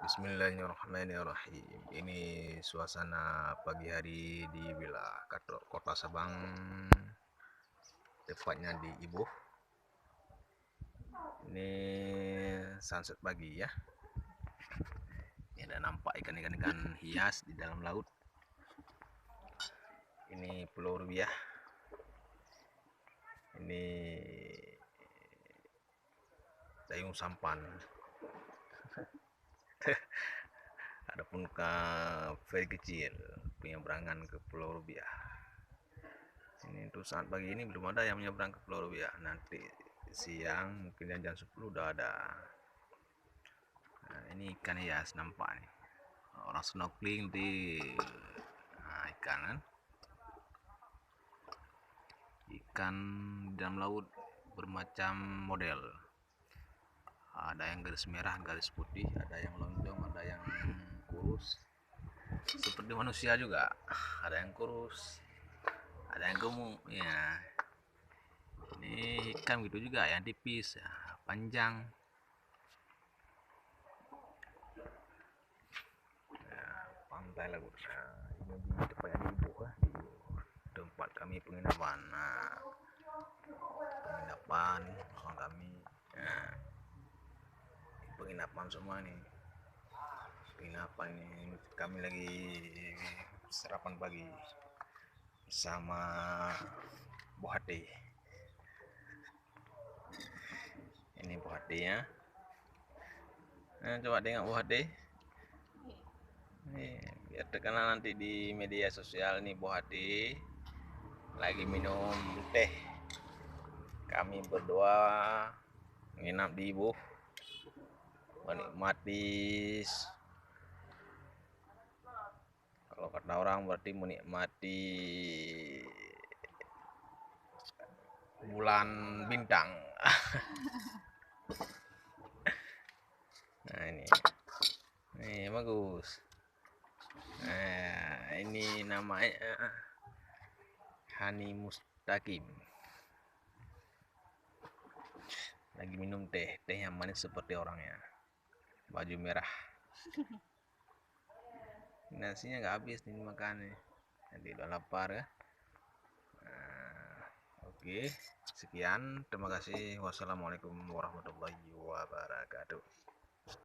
Bismillahirrahmanirrahim. Ini suasana pagi hari di wilayah Kota Sabang, tepatnya di Ibuh. Ini sunset pagi ya. Ini ada nampak ikan hias di dalam laut. Ini Pulau Rubiah. Ini Dayung Sampan. Adapun ferry kecil penyeberangan ke Pulau Rubiah. Ini untuk saat pagi ini belum ada yang menyeberang ke Pulau Rubiah. Nanti siang mungkin jam 10 udah ada. Nah, ini ikan hias nampak nih. Orang snorkeling di ikan kan. Ikan di dalam laut bermacam model. Ada yang garis merah, garis putih, ada yang lonjong, ada yang kurus. Seperti manusia juga, ada yang kurus, ada yang gemuk ya. Ini ikan gitu juga, yang tipis, ya, panjang. Ya, pantai Lagut. Ini di tepatnya di Ibuh, tempat kami penginapan. Nah, penginapan orang kami. Nah, penginapan semua nih. Penginapan ini kami lagi sarapan pagi bersama buah hati. Ini buah hatinya. Nah, coba tengok buah hati. Nih, biar terkenal nanti di media sosial nih buah hati lagi minum teh. Kami berdua menginap di Ibuh, menikmati, kalau kata orang berarti menikmati bulan bintang. Nah, ini bagus. Nah, ini namanya Hani Mustaqim. Lagi minum teh yang manis seperti orangnya. Baju merah. Nasinya nggak habis nih makannya. Nanti udah lapar ya. Nah, oke, sekian. Terima kasih. Wassalamualaikum warahmatullahi wabarakatuh.